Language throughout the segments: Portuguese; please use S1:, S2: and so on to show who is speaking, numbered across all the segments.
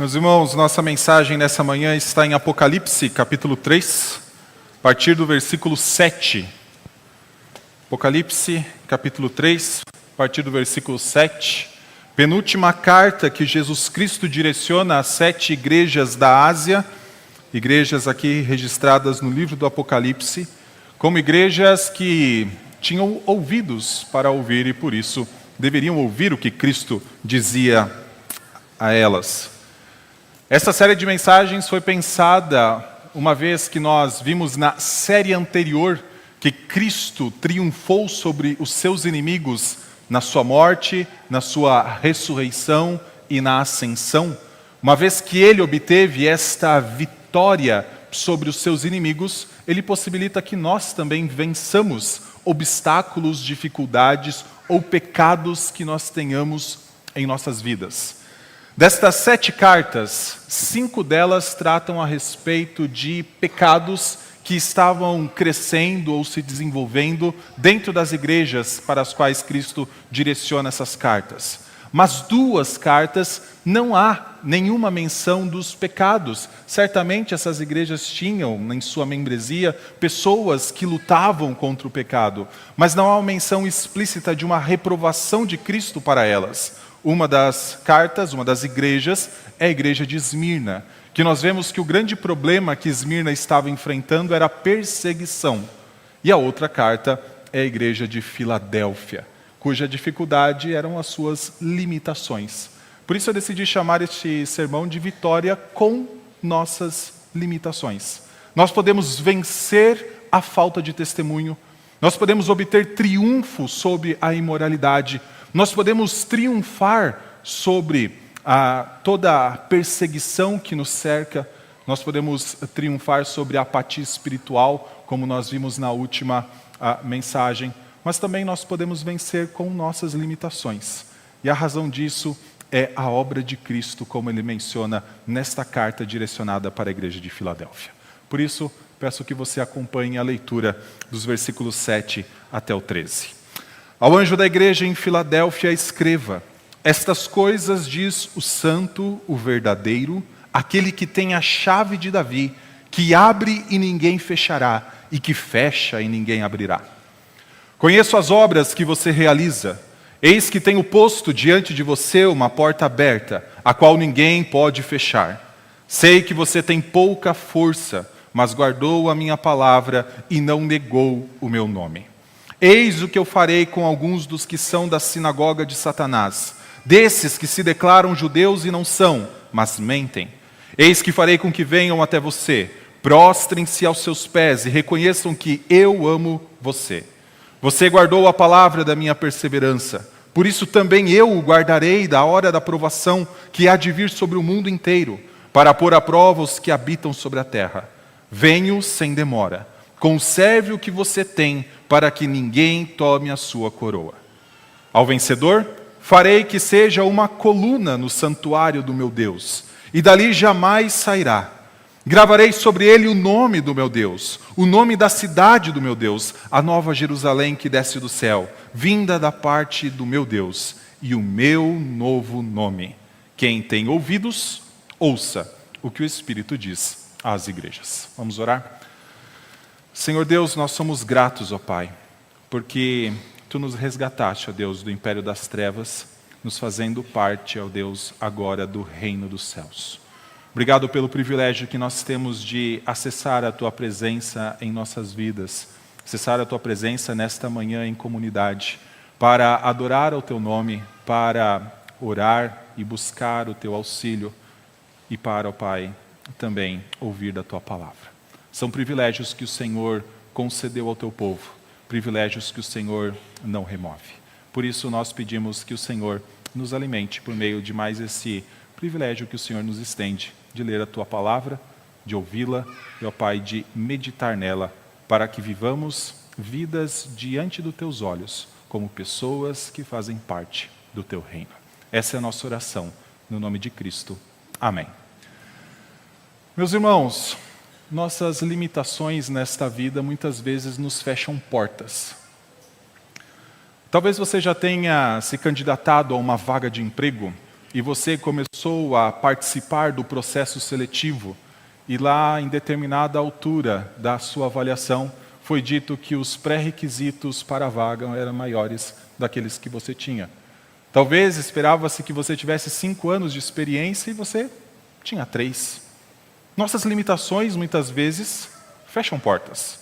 S1: Meus irmãos, nossa mensagem nessa manhã está em Apocalipse, capítulo 3, a partir do versículo 7. Apocalipse, capítulo 3, a partir do versículo 7. Penúltima carta que Jesus Cristo direciona às 7 igrejas da Ásia, igrejas aqui registradas no livro do Apocalipse, como igrejas que tinham ouvidos para ouvir e por isso deveriam ouvir o que Cristo dizia a elas. Essa série de mensagens foi pensada uma vez que nós vimos na série anterior que Cristo triunfou sobre os seus inimigos na sua morte, na sua ressurreição e na ascensão. Uma vez que ele obteve esta vitória sobre os seus inimigos, ele possibilita que nós também vençamos obstáculos, dificuldades ou pecados que nós tenhamos em nossas vidas. Destas 7 cartas, 5 delas tratam a respeito de pecados que estavam crescendo ou se desenvolvendo dentro das igrejas para as quais Cristo direciona essas cartas. Mas 2 cartas não há nenhuma menção dos pecados. Certamente essas igrejas tinham em sua membresia pessoas que lutavam contra o pecado, mas não há uma menção explícita de uma reprovação de Cristo para elas. Uma das cartas, uma das igrejas, é a igreja de Esmirna, que nós vemos que o grande problema que Esmirna estava enfrentando era a perseguição. E a outra carta é a igreja de Filadélfia, cuja dificuldade eram as suas limitações. Por isso eu decidi chamar este sermão de Vitória com nossas limitações. Nós podemos vencer a falta de testemunho, nós podemos obter triunfo sobre a imoralidade, nós podemos triunfar sobre toda a perseguição que nos cerca, nós podemos triunfar sobre a apatia espiritual, como nós vimos na última mensagem, mas também nós podemos vencer com nossas limitações. E a razão disso é a obra de Cristo, como ele menciona nesta carta direcionada para a igreja de Filadélfia. Por isso, peço que você acompanhe a leitura dos versículos 7 até o 13. Ao anjo da igreja em Filadélfia escreva: estas coisas diz o santo, o verdadeiro, aquele que tem a chave de Davi, que abre e ninguém fechará, e que fecha e ninguém abrirá. Conheço as obras que você realiza. Eis que tenho posto diante de você uma porta aberta, a qual ninguém pode fechar. Sei que você tem pouca força, mas guardou a minha palavra e não negou o meu nome. Eis o que eu farei com alguns dos que são da sinagoga de Satanás, desses que se declaram judeus e não são, mas mentem. Eis que farei com que venham até você, prostrem-se aos seus pés e reconheçam que eu amo você. Você guardou a palavra da minha perseverança, por isso também eu o guardarei da hora da provação que há de vir sobre o mundo inteiro, para pôr à prova os que habitam sobre a terra. Venho sem demora. Conserve o que você tem, para que ninguém tome a sua coroa. Ao vencedor, farei que seja uma coluna no santuário do meu Deus, e dali jamais sairá. Gravarei sobre ele o nome do meu Deus, o nome da cidade do meu Deus, a nova Jerusalém que desce do céu, vinda da parte do meu Deus, e o meu novo nome. Quem tem ouvidos, ouça o que o Espírito diz às igrejas. Vamos orar? Senhor Deus, nós somos gratos, ó Pai, porque Tu nos resgataste, ó Deus, do império das trevas, nos fazendo parte, ó Deus, agora do reino dos céus. Obrigado pelo privilégio que nós temos de acessar a Tua presença em nossas vidas, acessar a Tua presença nesta manhã em comunidade, para adorar ao Teu nome, para orar e buscar o Teu auxílio e para, ó Pai, também ouvir da Tua palavra. São privilégios que o Senhor concedeu ao Teu povo, privilégios que o Senhor não remove. Por isso nós pedimos que o Senhor nos alimente por meio de mais esse privilégio que o Senhor nos estende, de ler a Tua palavra, de ouvi-la e, ó Pai, de meditar nela, para que vivamos vidas diante dos Teus olhos, como pessoas que fazem parte do Teu reino. Essa é a nossa oração, no nome de Cristo. Amém. Meus irmãos, nossas limitações nesta vida muitas vezes nos fecham portas. Talvez você já tenha se candidatado a uma vaga de emprego e você começou a participar do processo seletivo, e lá em determinada altura da sua avaliação, foi dito que os pré-requisitos para a vaga eram maiores daqueles que você tinha. Talvez esperava-se que você tivesse 5 anos de experiência e você tinha 3. Nossas limitações, muitas vezes, fecham portas.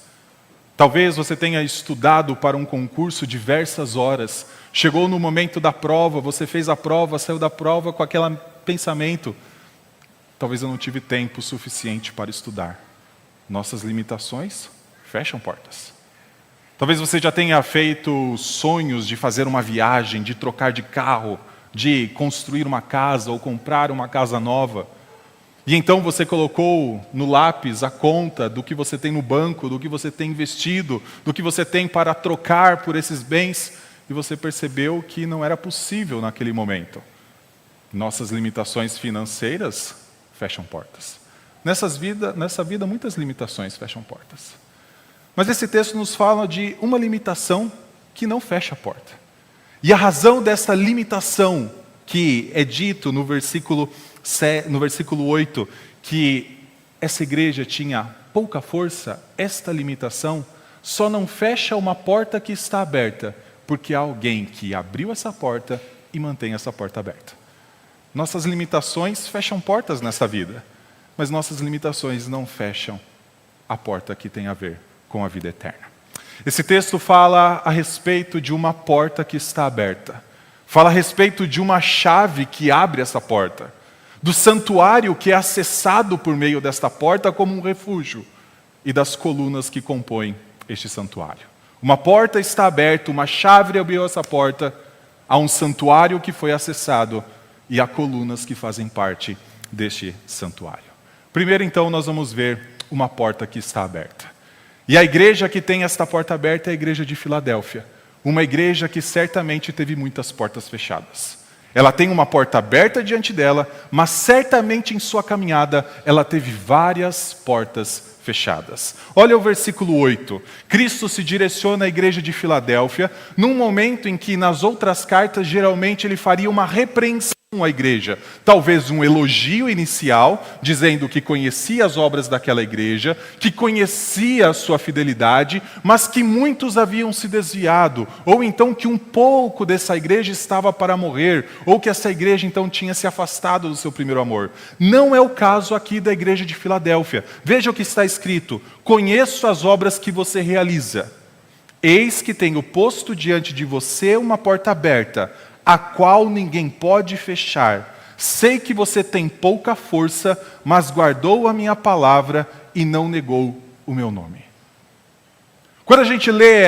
S1: Talvez você tenha estudado para um concurso diversas horas, chegou no momento da prova, você fez a prova, saiu da prova com aquele pensamento: talvez eu não tive tempo suficiente para estudar. Nossas limitações fecham portas. Talvez você já tenha feito sonhos de fazer uma viagem, de trocar de carro, de construir uma casa ou comprar uma casa nova. E então você colocou no lápis a conta do que você tem no banco, do que você tem investido, do que você tem para trocar por esses bens, e você percebeu que não era possível naquele momento. Nossas limitações financeiras fecham portas. Nessa vida, muitas limitações fecham portas. Mas esse texto nos fala de uma limitação que não fecha a porta. E a razão dessa limitação, que é dito no versículo 8, que essa igreja tinha pouca força, esta limitação só não fecha uma porta que está aberta, porque há alguém que abriu essa porta e mantém essa porta aberta. Nossas limitações fecham portas nessa vida, mas nossas limitações não fecham a porta que tem a ver com a vida eterna. Esse texto fala a respeito de uma porta que está aberta. Fala a respeito de uma chave que abre essa porta. Do santuário que é acessado por meio desta porta como um refúgio. E das colunas que compõem este santuário. Uma porta está aberta, uma chave abriu essa porta. Há um santuário que foi acessado e há colunas que fazem parte deste santuário. Primeiro, então, nós vamos ver uma porta que está aberta. E a igreja que tem esta porta aberta é a igreja de Filadélfia. Uma igreja que certamente teve muitas portas fechadas. Ela tem uma porta aberta diante dela, mas certamente em sua caminhada ela teve várias portas fechadas. Olha o versículo 8. Cristo se direciona à igreja de Filadélfia num momento em que nas outras cartas geralmente ele faria uma repreensão à igreja. Talvez um elogio inicial, dizendo que conhecia as obras daquela igreja, que conhecia a sua fidelidade, mas que muitos haviam se desviado, ou então que um pouco dessa igreja estava para morrer, ou que essa igreja então tinha se afastado do seu primeiro amor. Não é o caso aqui da igreja de Filadélfia. Veja o que está escrito: conheço as obras que você realiza. Eis que tenho posto diante de você uma porta aberta, a qual ninguém pode fechar. Sei que você tem pouca força, mas guardou a minha palavra e não negou o meu nome. Quando a gente lê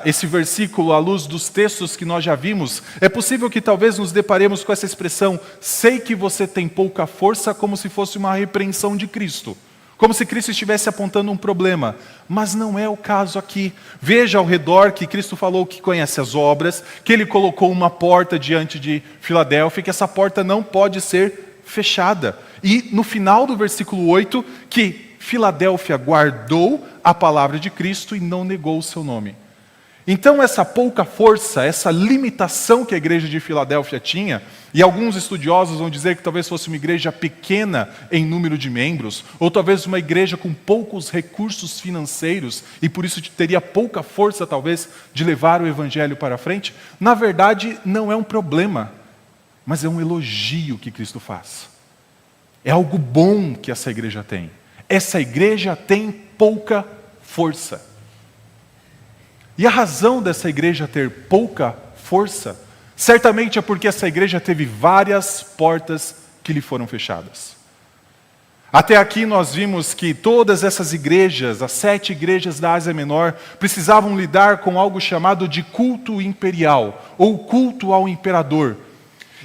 S1: esse versículo à luz dos textos que nós já vimos, é possível que talvez nos deparemos com essa expressão, sei que você tem pouca força, como se fosse uma repreensão de Cristo. Como se Cristo estivesse apontando um problema. Mas não é o caso aqui. Veja ao redor que Cristo falou que conhece as obras, que Ele colocou uma porta diante de Filadélfia, que essa porta não pode ser fechada. E no final do versículo 8, que Filadélfia guardou a palavra de Cristo e não negou o seu nome. Então essa pouca força, essa limitação que a igreja de Filadélfia tinha, e alguns estudiosos vão dizer que talvez fosse uma igreja pequena em número de membros, ou talvez uma igreja com poucos recursos financeiros, e por isso teria pouca força talvez de levar o evangelho para frente, na verdade não é um problema, mas é um elogio que Cristo faz. É algo bom que essa igreja tem. Essa igreja tem pouca força. E a razão dessa igreja ter pouca força, certamente é porque essa igreja teve várias portas que lhe foram fechadas. Até aqui nós vimos que todas essas igrejas, as 7 igrejas da Ásia Menor, precisavam lidar com algo chamado de culto imperial, ou culto ao imperador,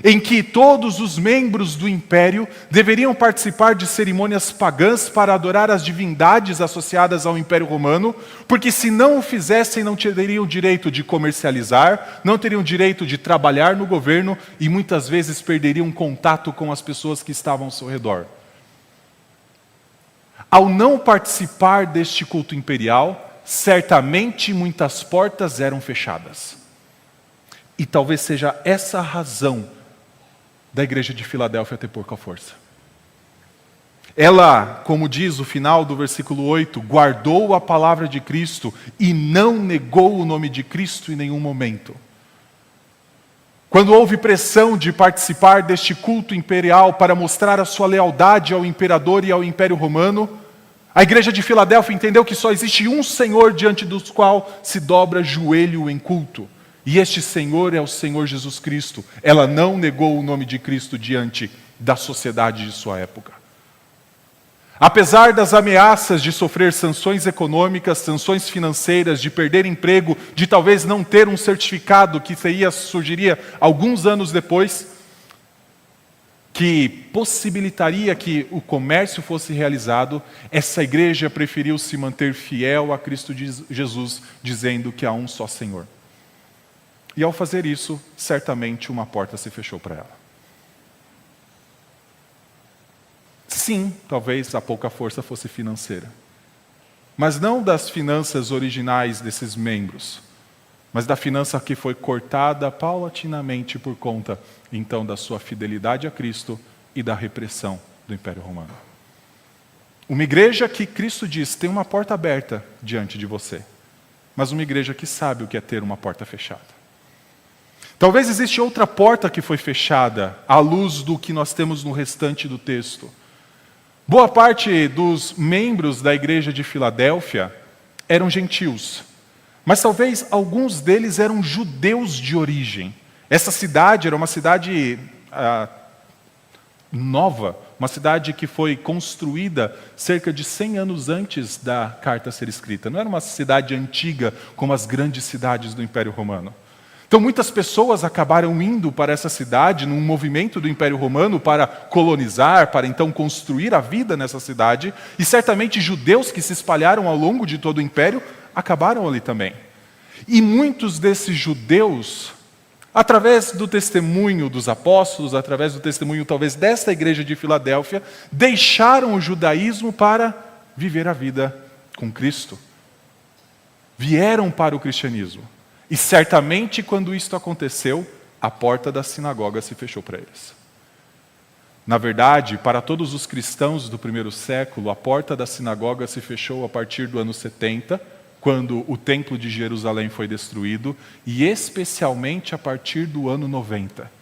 S1: em que todos os membros do império deveriam participar de cerimônias pagãs para adorar as divindades associadas ao Império Romano, porque se não o fizessem não teriam direito de comercializar, não teriam direito de trabalhar no governo e muitas vezes perderiam contato com as pessoas que estavam ao seu redor. Ao não participar deste culto imperial, certamente muitas portas eram fechadas. E talvez seja essa a razão da igreja de Filadélfia ter pouca força. Ela, como diz o final do versículo 8, guardou a palavra de Cristo e não negou o nome de Cristo em nenhum momento. Quando houve pressão de participar deste culto imperial para mostrar a sua lealdade ao imperador e ao Império Romano, a igreja de Filadélfia entendeu que só existe um Senhor diante do qual se dobra joelho em culto. E este Senhor é o Senhor Jesus Cristo. Ela não negou o nome de Cristo diante da sociedade de sua época. Apesar das ameaças de sofrer sanções econômicas, sanções financeiras, de perder emprego, de talvez não ter um certificado que surgiria alguns anos depois, que possibilitaria que o comércio fosse realizado, essa igreja preferiu se manter fiel a Cristo Jesus, dizendo que há um só Senhor. E ao fazer isso, certamente uma porta se fechou para ela. Sim, talvez a pouca força fosse financeira. Mas não das finanças originais desses membros, mas da finança que foi cortada paulatinamente por conta, então, da sua fidelidade a Cristo e da repressão do Império Romano. Uma igreja que Cristo diz tem uma porta aberta diante de você, mas uma igreja que sabe o que é ter uma porta fechada. Talvez exista outra porta que foi fechada, à luz do que nós temos no restante do texto. Boa parte dos membros da igreja de Filadélfia eram gentios, mas talvez alguns deles eram judeus de origem. Essa cidade era uma cidade nova, uma cidade que foi construída cerca de 100 anos antes da carta ser escrita. Não era uma cidade antiga como as grandes cidades do Império Romano. Então muitas pessoas acabaram indo para essa cidade num movimento do Império Romano para colonizar, para então construir a vida nessa cidade, e certamente judeus que se espalharam ao longo de todo o Império acabaram ali também. E muitos desses judeus, através do testemunho dos apóstolos, através do testemunho talvez desta igreja de Filadélfia, deixaram o judaísmo para viver a vida com Cristo. Vieram para o cristianismo. E certamente quando isto aconteceu, a porta da sinagoga se fechou para eles. Na verdade, para todos os cristãos do primeiro século, a porta da sinagoga se fechou a partir do ano 70, quando o templo de Jerusalém foi destruído, e especialmente a partir do ano 90.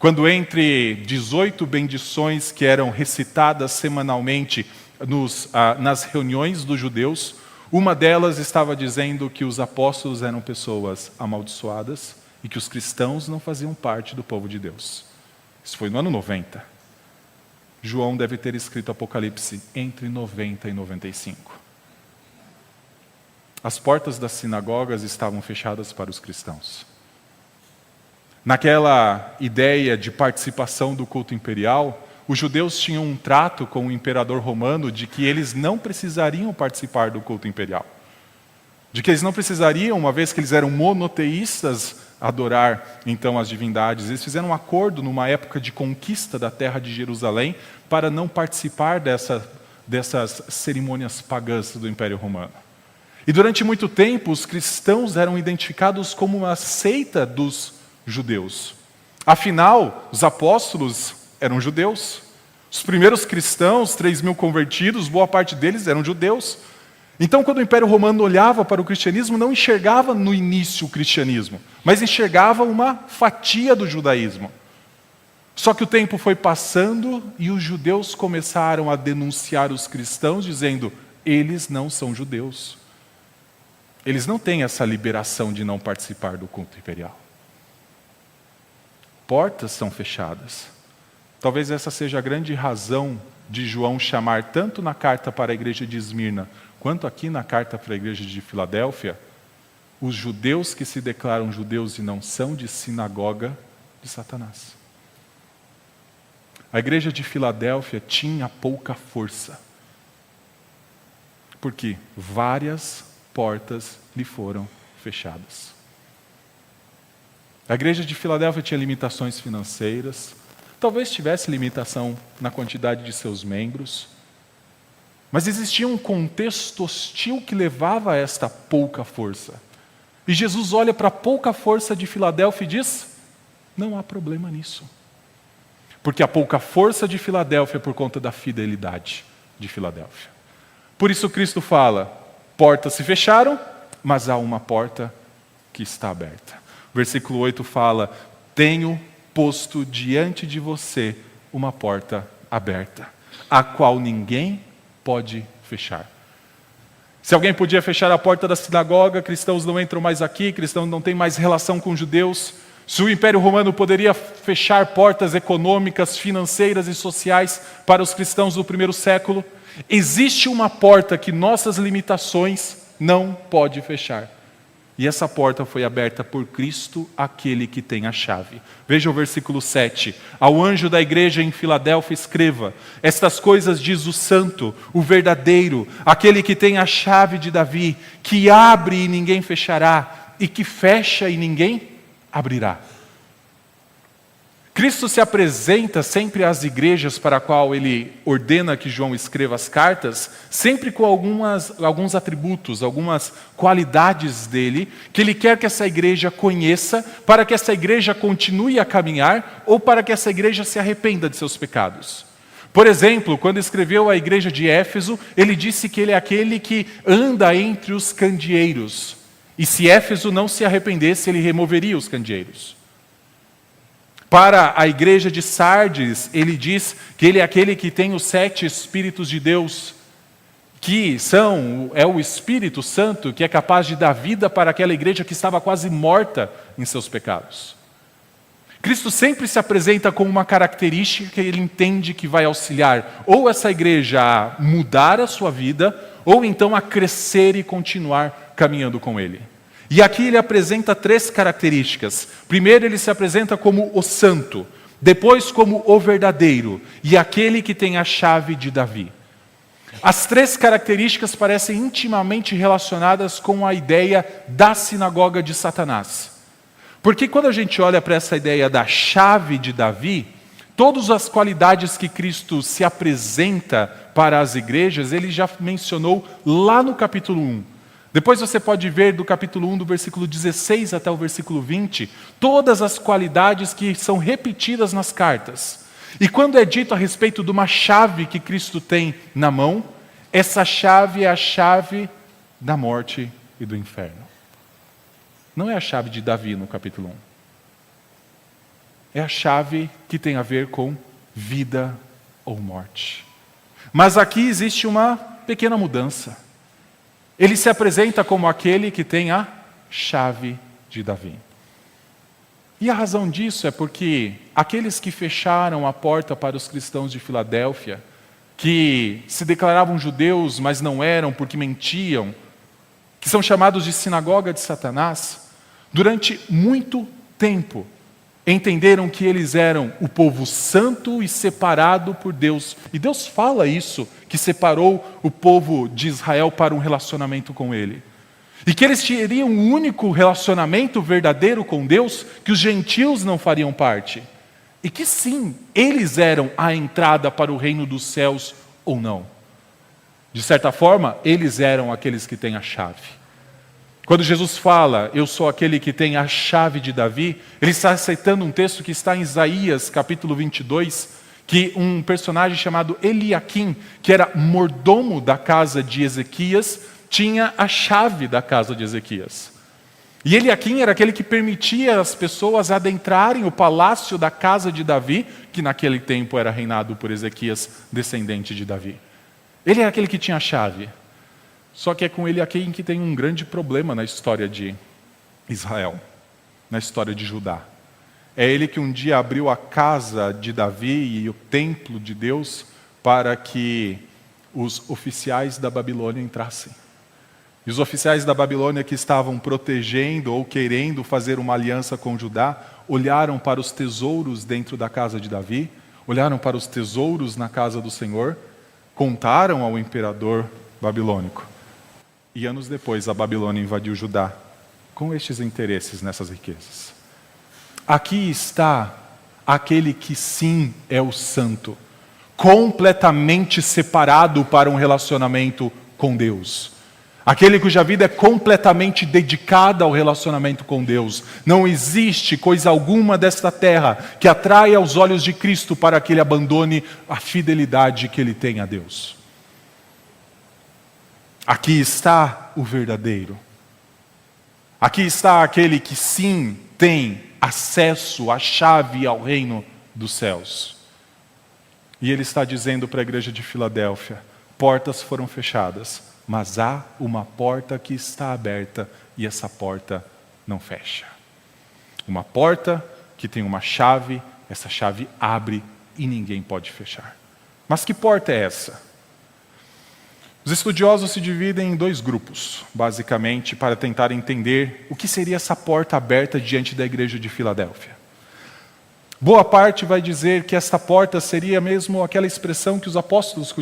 S1: Quando entre 18 bendições que eram recitadas semanalmente nas reuniões dos judeus, uma delas estava dizendo que os apóstolos eram pessoas amaldiçoadas e que os cristãos não faziam parte do povo de Deus. Isso foi no ano 90. João deve ter escrito Apocalipse entre 90 e 95. As portas das sinagogas estavam fechadas para os cristãos. Naquela ideia de participação do culto imperial, os judeus tinham um trato com o imperador romano de que eles não precisariam participar do culto imperial. De que eles não precisariam, uma vez que eles eram monoteístas, adorar então as divindades. Eles fizeram um acordo numa época de conquista da terra de Jerusalém para não participar dessas cerimônias pagãs do Império Romano. E durante muito tempo os cristãos eram identificados como uma seita dos judeus. Afinal, os apóstolos eram judeus. Os primeiros cristãos, 3.000 convertidos, boa parte deles eram judeus. Então, quando o Império Romano olhava para o cristianismo, não enxergava no início o cristianismo, mas enxergava uma fatia do judaísmo. Só que o tempo foi passando e os judeus começaram a denunciar os cristãos, dizendo: eles não são judeus. Eles não têm essa liberação de não participar do culto imperial. Portas são fechadas. Talvez essa seja a grande razão de João chamar, tanto na carta para a igreja de Esmirna, quanto aqui na carta para a igreja de Filadélfia, os judeus que se declaram judeus e não são, de sinagoga de Satanás. A igreja de Filadélfia tinha pouca força, porque várias portas lhe foram fechadas. A igreja de Filadélfia tinha limitações financeiras, talvez tivesse limitação na quantidade de seus membros, mas existia um contexto hostil que levava a esta pouca força. E Jesus olha para a pouca força de Filadélfia e diz: não há problema nisso. porque há pouca força de Filadélfia por conta da fidelidade de Filadélfia. Por isso Cristo fala, portas se fecharam, mas há uma porta que está aberta. Versículo 8 fala, tenho posto diante de você uma porta aberta, a qual ninguém pode fechar. Se alguém podia fechar a porta da sinagoga, cristãos não entram mais aqui, cristãos não têm mais relação com judeus. Se o Império Romano poderia fechar portas econômicas, financeiras e sociais para os cristãos do primeiro século, existe uma porta que nossas limitações não pode fechar. E essa porta foi aberta por Cristo, aquele que tem a chave. Veja o versículo 7. Ao anjo da igreja em Filadélfia escreva, estas coisas diz o santo, o verdadeiro, aquele que tem a chave de Davi, que abre e ninguém fechará, e que fecha e ninguém abrirá. Cristo se apresenta sempre às igrejas para a qual ele ordena que João escreva as cartas, sempre com alguns atributos, algumas qualidades dele, que ele quer que essa igreja conheça, para que essa igreja continue a caminhar, ou para que essa igreja se arrependa de seus pecados. Por exemplo, quando escreveu à igreja de Éfeso, ele disse que ele é aquele que anda entre os candeeiros. E se Éfeso não se arrependesse, ele removeria os candeeiros. Para a igreja de Sardes, ele diz que ele é aquele que tem os 7 Espíritos de Deus, que é o Espírito Santo que é capaz de dar vida para aquela igreja que estava quase morta em seus pecados. Cristo sempre se apresenta com uma característica que ele entende que vai auxiliar ou essa igreja a mudar a sua vida, ou então a crescer e continuar caminhando com ele. E aqui ele apresenta 3 características. Primeiro, ele se apresenta como o santo, depois como o verdadeiro e aquele que tem a chave de Davi. As 3 características parecem intimamente relacionadas com a ideia da sinagoga de Satanás. Porque quando a gente olha para essa ideia da chave de Davi, todas as qualidades que Cristo se apresenta para as igrejas, ele já mencionou lá no capítulo 1. Depois você pode ver do capítulo 1, do versículo 16 até o versículo 20, todas as qualidades que são repetidas nas cartas. E quando é dito a respeito de uma chave que Cristo tem na mão, essa chave é a chave da morte e do inferno. Não é a chave de Davi no capítulo 1. É a chave que tem a ver com vida ou morte. Mas aqui existe uma pequena mudança. Ele se apresenta como aquele que tem a chave de Davi. E a razão disso é porque aqueles que fecharam a porta para os cristãos de Filadélfia, que se declaravam judeus, mas não eram porque mentiam, que são chamados de sinagoga de Satanás, durante muito tempo entenderam que eles eram o povo santo e separado por Deus. E Deus fala isso, que separou o povo de Israel para um relacionamento com Ele. E que eles teriam um único relacionamento verdadeiro com Deus, que os gentios não fariam parte. E que sim, eles eram a entrada para o reino dos céus ou não. De certa forma, eles eram aqueles que têm a chave. Quando Jesus fala, eu sou aquele que tem a chave de Davi, ele está aceitando um texto que está em Isaías, capítulo 22, que um personagem chamado Eliaquim, que era mordomo da casa de Ezequias, tinha a chave da casa de Ezequias. E Eliaquim era aquele que permitia as pessoas adentrarem o palácio da casa de Davi, que naquele tempo era reinado por Ezequias, descendente de Davi. Ele era aquele que tinha a chave. Só que é com Eliaquim que tem um grande problema na história de Israel, na história de Judá. É ele que um dia abriu a casa de Davi e o templo de Deus para que os oficiais da Babilônia entrassem. E os oficiais da Babilônia que estavam protegendo ou querendo fazer uma aliança com Judá, olharam para os tesouros dentro da casa de Davi, olharam para os tesouros na casa do Senhor, contaram ao imperador babilônico. E anos depois a Babilônia invadiu Judá com estes interesses nessas riquezas. Aqui está aquele que sim é o santo, completamente separado para um relacionamento com Deus. Aquele cuja vida é completamente dedicada ao relacionamento com Deus. Não existe coisa alguma desta terra que atraia os olhos de Cristo para que ele abandone a fidelidade que ele tem a Deus. Aqui está o verdadeiro. Aqui está aquele que sim tem acesso à chave ao reino dos céus. E ele está dizendo para a igreja de Filadélfia: portas foram fechadas, mas há uma porta que está aberta e essa porta não fecha. Uma porta que tem uma chave, essa chave abre e ninguém pode fechar. Mas que porta é essa? Os estudiosos se dividem em dois grupos, basicamente, para tentar entender o que seria essa porta aberta diante da igreja de Filadélfia. Boa parte vai dizer que esta porta seria mesmo aquela expressão que os apóstolos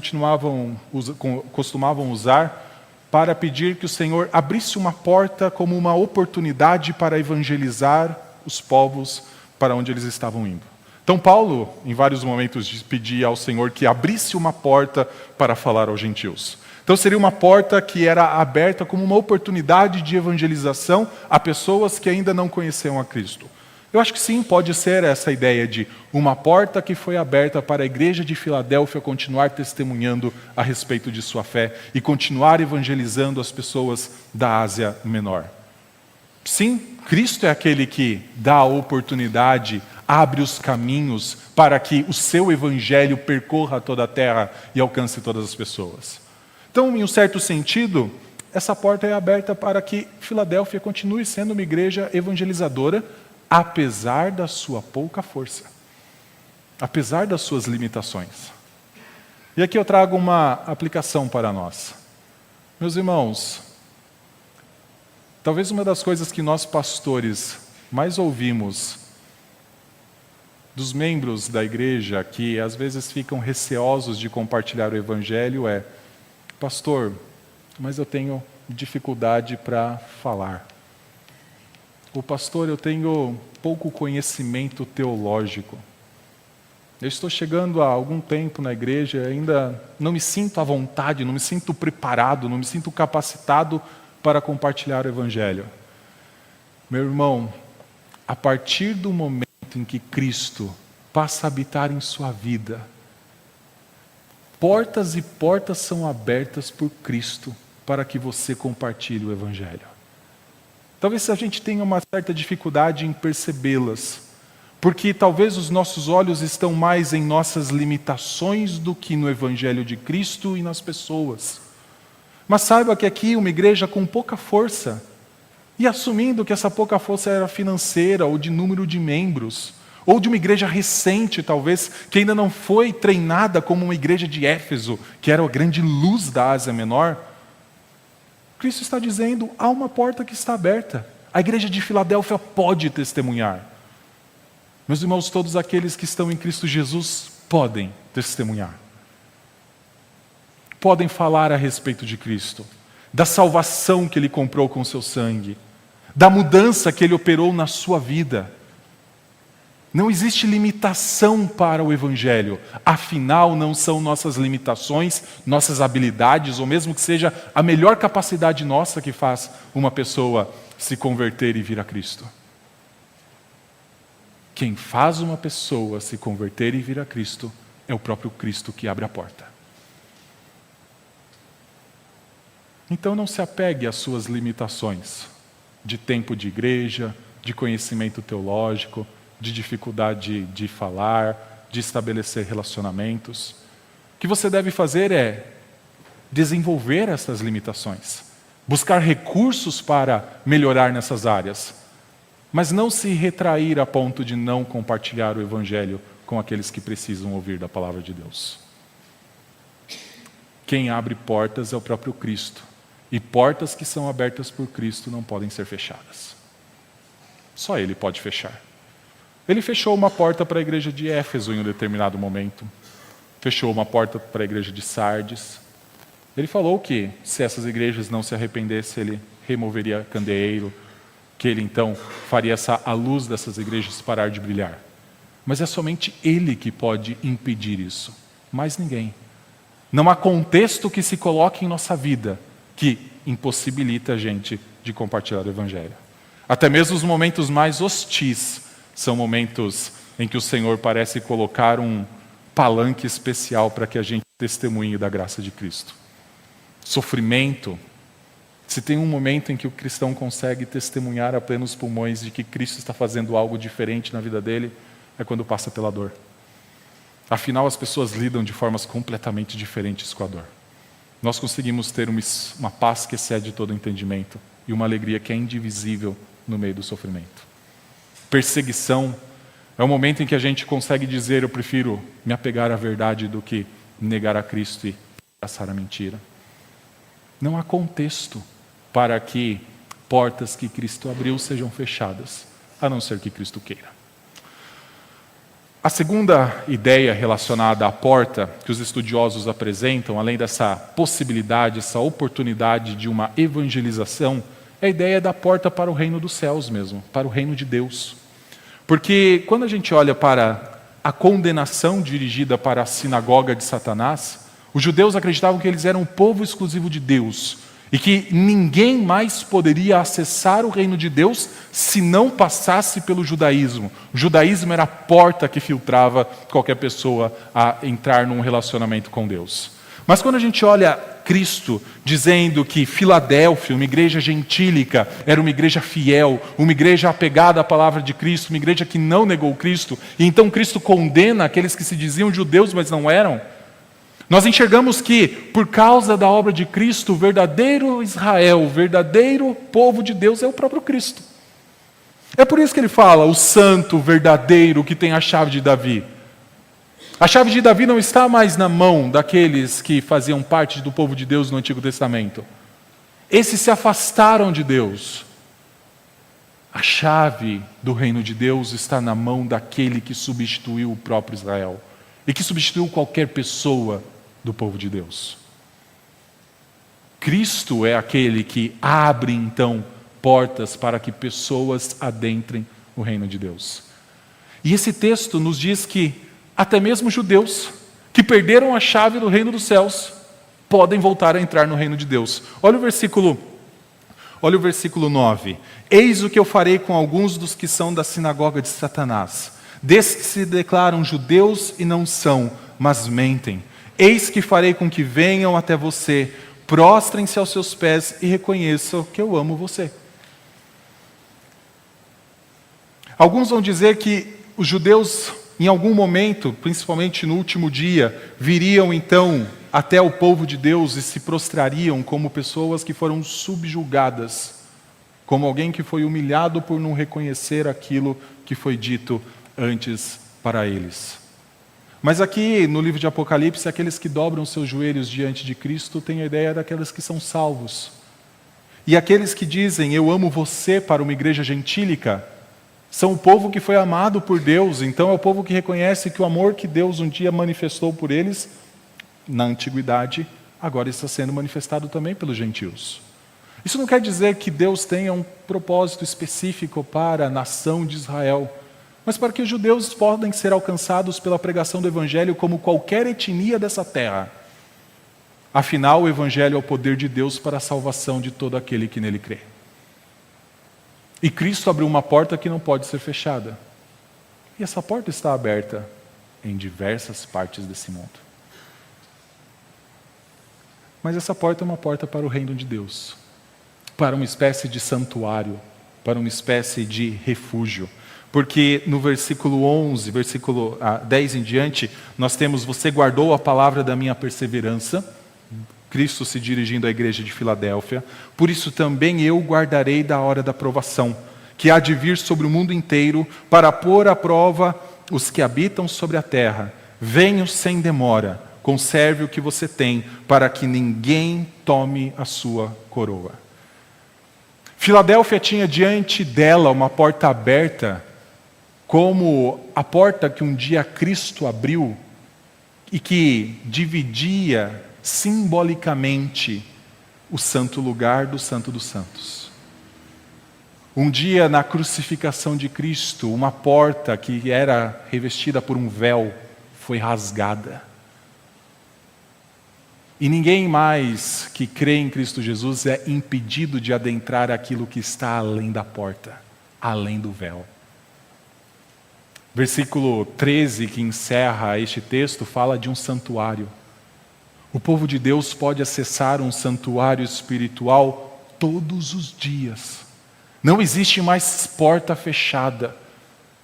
S1: costumavam usar para pedir que o Senhor abrisse uma porta como uma oportunidade para evangelizar os povos para onde eles estavam indo. Então Paulo, em vários momentos, pedia ao Senhor que abrisse uma porta para falar aos gentios. Então seria uma porta que era aberta como uma oportunidade de evangelização a pessoas que ainda não conheciam a Cristo. Eu acho que sim, pode ser essa ideia de uma porta que foi aberta para a igreja de Filadélfia continuar testemunhando a respeito de sua fé e continuar evangelizando as pessoas da Ásia Menor. Sim, Cristo é aquele que dá a oportunidade, abre os caminhos para que o seu evangelho percorra toda a terra e alcance todas as pessoas. Então, em um certo sentido, essa porta é aberta para que Filadélfia continue sendo uma igreja evangelizadora, apesar da sua pouca força, apesar das suas limitações. E aqui eu trago uma aplicação para nós. Meus irmãos, talvez uma das coisas que nós pastores mais ouvimos dos membros da igreja que às vezes ficam receosos de compartilhar o evangelho é: pastor, mas eu tenho dificuldade para falar. O pastor, eu tenho pouco conhecimento teológico. Eu estou chegando há algum tempo na igreja, ainda não me sinto à vontade, não me sinto preparado, não me sinto capacitado para compartilhar o evangelho. Meu irmão, a partir do momento em que Cristo passa a habitar em sua vida, portas e portas são abertas por Cristo para que você compartilhe o evangelho. Talvez a gente tenha uma certa dificuldade em percebê-las, porque talvez os nossos olhos estão mais em nossas limitações do que no evangelho de Cristo e nas pessoas. Mas saiba que aqui uma igreja com pouca força, e assumindo que essa pouca força era financeira ou de número de membros, ou de uma igreja recente, talvez, que ainda não foi treinada como uma igreja de Éfeso, que era a grande luz da Ásia Menor, Cristo está dizendo: há uma porta que está aberta. A igreja de Filadélfia pode testemunhar. Meus irmãos, todos aqueles que estão em Cristo Jesus podem testemunhar. Podem falar a respeito de Cristo, da salvação que Ele comprou com o seu sangue, da mudança que Ele operou na sua vida. Não existe limitação para o Evangelho. Afinal, não são nossas limitações, nossas habilidades, ou mesmo que seja a melhor capacidade nossa que faz uma pessoa se converter e vir a Cristo. Quem faz uma pessoa se converter e vir a Cristo é o próprio Cristo que abre a porta. Então não se apegue às suas limitações de tempo de igreja, de conhecimento teológico, de dificuldade de falar, de estabelecer relacionamentos. O que você deve fazer é desenvolver essas limitações, buscar recursos para melhorar nessas áreas, mas não se retrair a ponto de não compartilhar o evangelho com aqueles que precisam ouvir da palavra de Deus. Quem abre portas é o próprio Cristo, e portas que são abertas por Cristo não podem ser fechadas. Só Ele pode fechar. Ele fechou uma porta para a igreja de Éfeso em um determinado momento. Fechou uma porta para a igreja de Sardes. Ele falou que, se essas igrejas não se arrependessem, Ele removeria candeeiro, que Ele então faria a luz dessas igrejas parar de brilhar. Mas é somente Ele que pode impedir isso, mais ninguém. Não há contexto que se coloque em nossa vida que impossibilita a gente de compartilhar o Evangelho. Até mesmo os momentos mais hostis são momentos em que o Senhor parece colocar um palanque especial para que a gente testemunhe da graça de Cristo. Sofrimento. Se tem um momento em que o cristão consegue testemunhar a plenos pulmões de que Cristo está fazendo algo diferente na vida dele, é quando passa pela dor. Afinal, as pessoas lidam de formas completamente diferentes com a dor. Nós conseguimos ter uma paz que excede todo entendimento e uma alegria que é indivisível no meio do sofrimento. Perseguição é o momento em que a gente consegue dizer: eu prefiro me apegar à verdade do que negar a Cristo e abraçar a mentira. Não há contexto para que portas que Cristo abriu sejam fechadas, a não ser que Cristo queira. A segunda ideia relacionada à porta que os estudiosos apresentam, além dessa possibilidade, essa oportunidade de uma evangelização, é a ideia da porta para o reino dos céus mesmo, para o reino de Deus. Porque quando a gente olha para a condenação dirigida para a sinagoga de Satanás, os judeus acreditavam que eles eram um povo exclusivo de Deus e que ninguém mais poderia acessar o reino de Deus se não passasse pelo judaísmo. O judaísmo era a porta que filtrava qualquer pessoa a entrar num relacionamento com Deus. Mas quando a gente olha Cristo dizendo que Filadélfia, uma igreja gentílica, era uma igreja fiel, uma igreja apegada à palavra de Cristo, uma igreja que não negou Cristo, e então Cristo condena aqueles que se diziam judeus, mas não eram, nós enxergamos que, por causa da obra de Cristo, o verdadeiro Israel, o verdadeiro povo de Deus é o próprio Cristo. É por isso que ele fala, o santo, verdadeiro, que tem a chave de Davi. A chave de Davi não está mais na mão daqueles que faziam parte do povo de Deus no Antigo Testamento. Esses se afastaram de Deus. A chave do reino de Deus está na mão daquele que substituiu o próprio Israel e que substituiu qualquer pessoa do povo de Deus. Cristo é aquele que abre então portas para que pessoas adentrem o reino de Deus. E esse texto nos diz que até mesmo judeus que perderam a chave do reino dos céus podem voltar a entrar no reino de Deus. Olha o versículo 9. Eis o que eu farei com alguns dos que são da sinagoga de Satanás, desses que se declaram judeus e não são, mas mentem. Eis que farei com que venham até você, prostrem-se aos seus pés e reconheçam que eu amo você. Alguns vão dizer que os judeus, em algum momento, principalmente no último dia, viriam então até o povo de Deus e se prostrariam como pessoas que foram subjugadas, como alguém que foi humilhado por não reconhecer aquilo que foi dito antes para eles. Mas aqui no livro de Apocalipse, aqueles que dobram seus joelhos diante de Cristo têm a ideia daqueles que são salvos. E aqueles que dizem, eu amo você, para uma igreja gentílica, são o povo que foi amado por Deus, então é o povo que reconhece que o amor que Deus um dia manifestou por eles, na antiguidade, agora está sendo manifestado também pelos gentios. Isso não quer dizer que Deus tenha um propósito específico para a nação de Israel, mas para que os judeus podem ser alcançados pela pregação do Evangelho como qualquer etnia dessa terra. Afinal, o Evangelho é o poder de Deus para a salvação de todo aquele que nele crê. E Cristo abriu uma porta que não pode ser fechada. E essa porta está aberta em diversas partes desse mundo. Mas essa porta é uma porta para o reino de Deus, para uma espécie de santuário, para uma espécie de refúgio. Porque no versículo 11, versículo 10 em diante, nós temos, você guardou a palavra da minha perseverança, Cristo se dirigindo à igreja de Filadélfia, por isso também eu guardarei da hora da provação, que há de vir sobre o mundo inteiro, para pôr à prova os que habitam sobre a terra. Venho sem demora, conserve o que você tem, para que ninguém tome a sua coroa. Filadélfia tinha diante dela uma porta aberta, como a porta que um dia Cristo abriu e que dividia simbolicamente o santo lugar do Santo dos Santos. Um dia, na crucificação de Cristo, uma porta que era revestida por um véu foi rasgada. E ninguém mais que crê em Cristo Jesus é impedido de adentrar aquilo que está além da porta, além do véu. Versículo 13, que encerra este texto, fala de um santuário. O povo de Deus pode acessar um santuário espiritual todos os dias. Não existe mais porta fechada.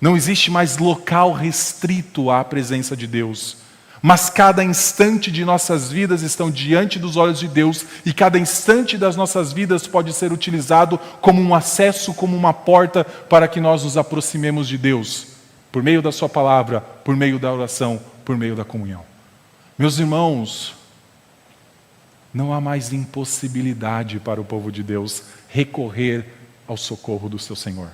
S1: Não existe mais local restrito à presença de Deus. Mas cada instante de nossas vidas estão diante dos olhos de Deus e cada instante das nossas vidas pode ser utilizado como um acesso, como uma porta para que nós nos aproximemos de Deus, por meio da sua palavra, por meio da oração, por meio da comunhão. Meus irmãos, não há mais impossibilidade para o povo de Deus recorrer ao socorro do seu Senhor.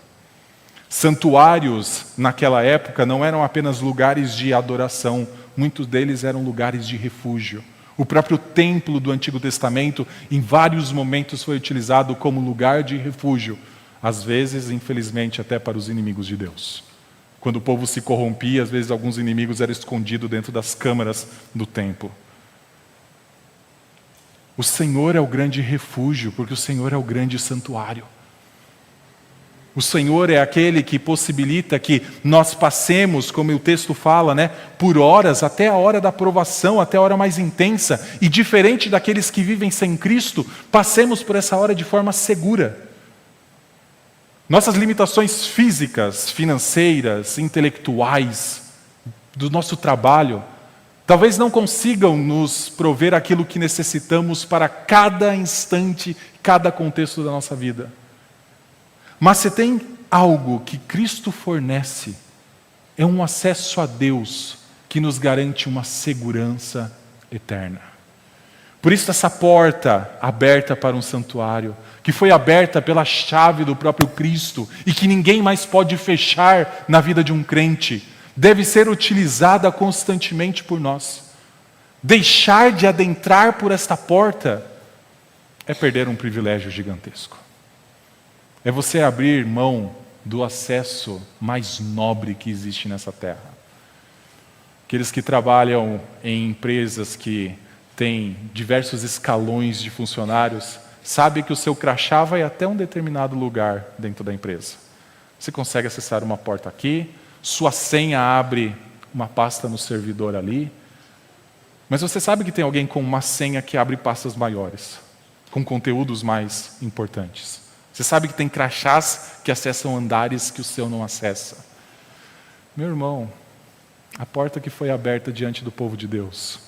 S1: Santuários, naquela época, não eram apenas lugares de adoração, muitos deles eram lugares de refúgio. O próprio templo do Antigo Testamento, em vários momentos, foi utilizado como lugar de refúgio, às vezes, infelizmente, até para os inimigos de Deus. Quando o povo se corrompia, às vezes alguns inimigos eram escondidos dentro das câmaras do templo. O Senhor é o grande refúgio, porque o Senhor é o grande santuário. O Senhor é aquele que possibilita que nós passemos, como o texto fala, por horas, até a hora da provação, até a hora mais intensa. E diferente daqueles que vivem sem Cristo, passemos por essa hora de forma segura. Nossas limitações físicas, financeiras, intelectuais, do nosso trabalho, talvez não consigam nos prover aquilo que necessitamos para cada instante, cada contexto da nossa vida. Mas se tem algo que Cristo fornece, é um acesso a Deus que nos garante uma segurança eterna. Por isso essa porta aberta para um santuário, que foi aberta pela chave do próprio Cristo e que ninguém mais pode fechar na vida de um crente, deve ser utilizada constantemente por nós. Deixar de adentrar por esta porta é perder um privilégio gigantesco. É você abrir mão do acesso mais nobre que existe nessa terra. Aqueles que trabalham em empresas que têm diversos escalões de funcionários, sabem que o seu crachá vai até um determinado lugar dentro da empresa. Você consegue acessar uma porta aqui, sua senha abre uma pasta no servidor ali, mas você sabe que tem alguém com uma senha que abre pastas maiores, com conteúdos mais importantes. Você sabe que tem crachás que acessam andares que o seu não acessa. Meu irmão, a porta que foi aberta diante do povo de Deus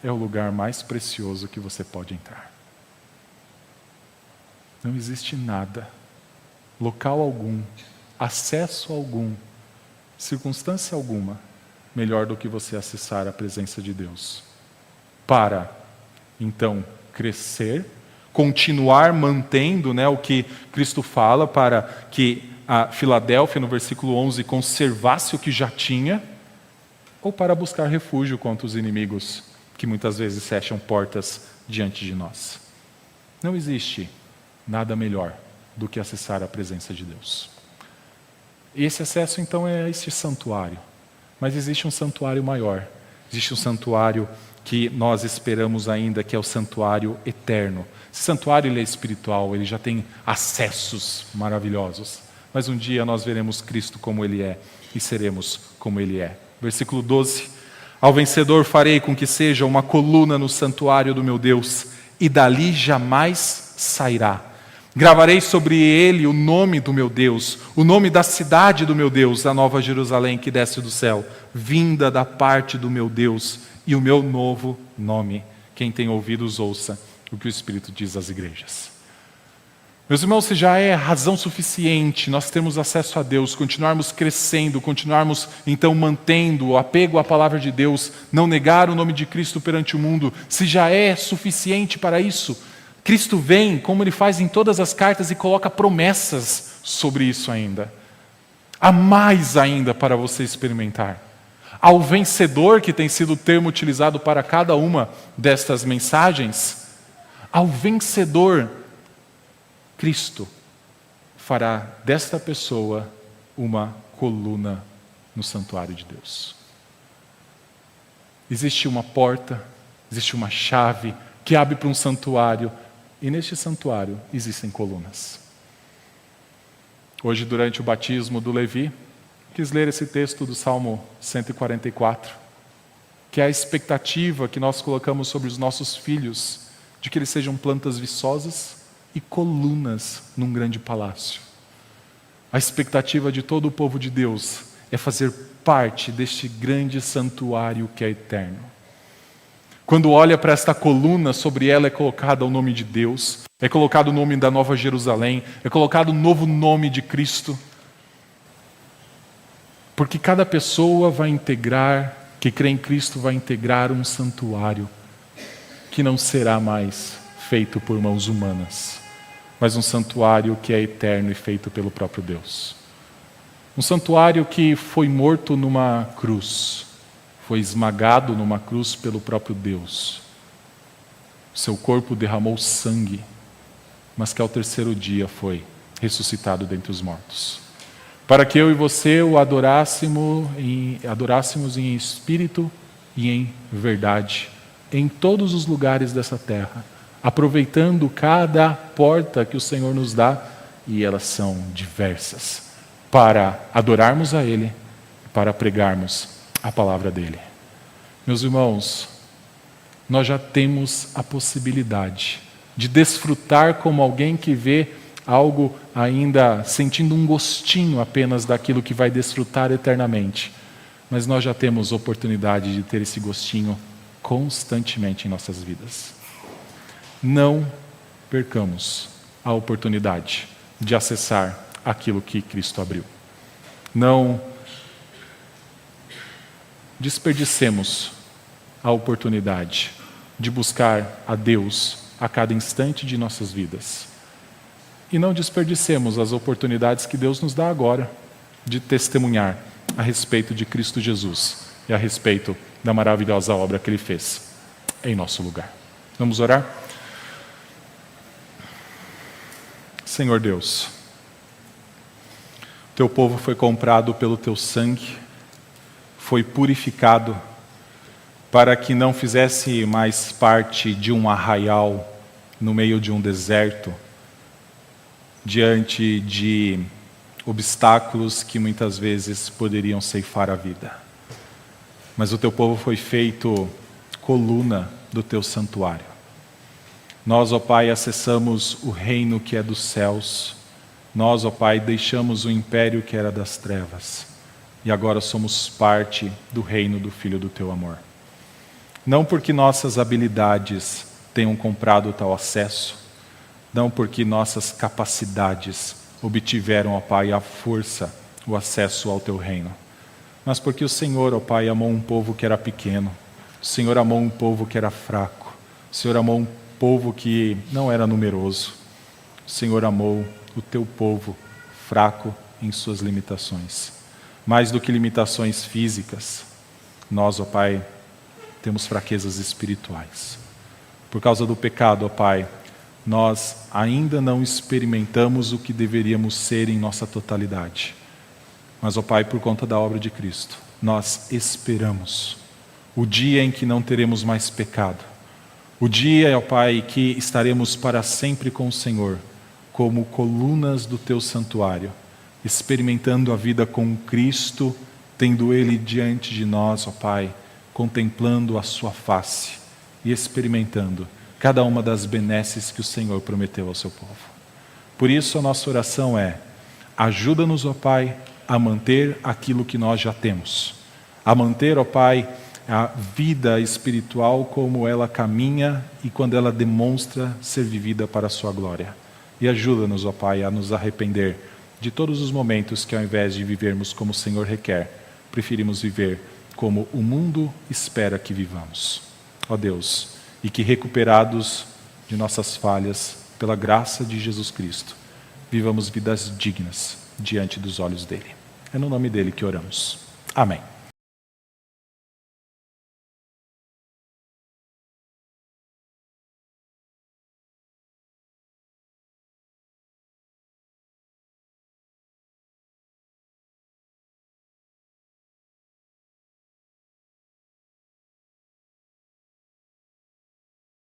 S1: é o lugar mais precioso que você pode entrar. Não existe nada, local algum, acesso algum, circunstância alguma, melhor do que você acessar a presença de Deus. Para, então, crescer, continuar mantendo o que Cristo fala para que a Filadélfia, no versículo 11, conservasse o que já tinha, ou para buscar refúgio contra os inimigos que muitas vezes fecham portas diante de nós. Não existe nada melhor do que acessar a presença de Deus. E esse acesso, então, é este santuário. Mas existe um santuário maior. Existe um santuário que nós esperamos ainda, que é o santuário eterno. Esse santuário ele é espiritual, ele já tem acessos maravilhosos. Mas um dia nós veremos Cristo como Ele é e seremos como Ele é. Versículo 12. Ao vencedor farei com que seja uma coluna no santuário do meu Deus, e dali jamais sairá. Gravarei sobre ele o nome do meu Deus, o nome da cidade do meu Deus, a nova Jerusalém que desce do céu, vinda da parte do meu Deus, e o meu novo nome. Quem tem ouvidos, ouça o que o Espírito diz às igrejas. Meus irmãos, se já é razão suficiente nós termos acesso a Deus, continuarmos crescendo, continuarmos então mantendo o apego à palavra de Deus, não negar o nome de Cristo perante o mundo, se já é suficiente para isso, Cristo vem, como Ele faz em todas as cartas, e coloca promessas sobre isso ainda. Há mais ainda para você experimentar. Ao vencedor, que tem sido o termo utilizado para cada uma destas mensagens, ao vencedor, Cristo fará desta pessoa uma coluna no santuário de Deus. Existe uma porta, Existe uma chave que abre para um santuário, e neste santuário existem colunas. Hoje, durante o batismo do Levi, quis ler esse texto do Salmo 144, que é a expectativa que nós colocamos sobre os nossos filhos, de que eles sejam plantas viçosas e colunas num grande palácio. A expectativa de todo o povo de Deus é fazer parte deste grande santuário que é eterno. Quando olha para esta coluna, sobre ela é colocado o nome de Deus, é colocado o nome da Nova Jerusalém, é colocado o novo nome de Cristo. Porque cada pessoa vai integrar, que crê em Cristo, vai integrar um santuário que não será mais feito por mãos humanas, mas um santuário que é eterno e feito pelo próprio Deus. Um santuário que foi morto numa cruz, foi esmagado numa cruz pelo próprio Deus. Seu corpo derramou sangue, mas que ao terceiro dia foi ressuscitado dentre os mortos. Para que eu e você o adorássemos em espírito e em verdade, em todos os lugares dessa terra, aproveitando cada porta que o Senhor nos dá, e elas são diversas, para adorarmos a Ele, para pregarmos a palavra dEle. Meus irmãos, nós já temos a possibilidade de desfrutar como alguém que vê algo ainda sentindo um gostinho apenas daquilo que vai desfrutar eternamente. Mas nós já temos oportunidade de ter esse gostinho constantemente em nossas vidas. Não percamos a oportunidade de acessar aquilo que Cristo abriu. Não desperdicemos a oportunidade de buscar a Deus a cada instante de nossas vidas. E não desperdicemos as oportunidades que Deus nos dá agora de testemunhar a respeito de Cristo Jesus e a respeito da maravilhosa obra que Ele fez em nosso lugar. Vamos orar? Senhor Deus, Teu povo foi comprado pelo Teu sangue, foi purificado para que não fizesse mais parte de um arraial no meio de um deserto, diante de obstáculos que muitas vezes poderiam ceifar a vida. Mas o Teu povo foi feito coluna do Teu santuário. Nós, ó Pai, acessamos o reino que é dos céus. Nós, ó Pai, deixamos o império que era das trevas. E agora somos parte do reino do Filho do Teu amor. Não porque nossas habilidades tenham comprado tal acesso, não porque nossas capacidades obtiveram, ó Pai, a força, o acesso ao Teu reino, mas porque o Senhor, ó Pai, amou um povo que era pequeno, o Senhor amou um povo que era fraco, o Senhor amou um povo que não era numeroso, o Senhor amou o Teu povo fraco em suas limitações. Mais do que limitações físicas, nós, ó Pai, temos fraquezas espirituais. Por causa do pecado, ó Pai, nós ainda não experimentamos o que deveríamos ser em nossa totalidade. Mas, ó Pai, por conta da obra de Cristo, nós esperamos o dia em que não teremos mais pecado. O dia, ó Pai, que estaremos para sempre com o Senhor, como colunas do Teu santuário, experimentando a vida com Cristo, tendo Ele diante de nós, ó Pai, contemplando a Sua face e experimentando cada uma das benesses que o Senhor prometeu ao Seu povo. Por isso a nossa oração é: ajuda-nos, ó Pai, a manter aquilo que nós já temos, a manter, ó Pai, a vida espiritual como ela caminha e quando ela demonstra ser vivida para a Sua glória. E ajuda-nos, ó Pai, a nos arrepender de todos os momentos que, ao invés de vivermos como o Senhor requer, preferimos viver como o mundo espera que vivamos. Ó Deus, e que, recuperados de nossas falhas pela graça de Jesus Cristo, vivamos vidas dignas diante dos olhos dEle. É no nome dEle que oramos. Amém.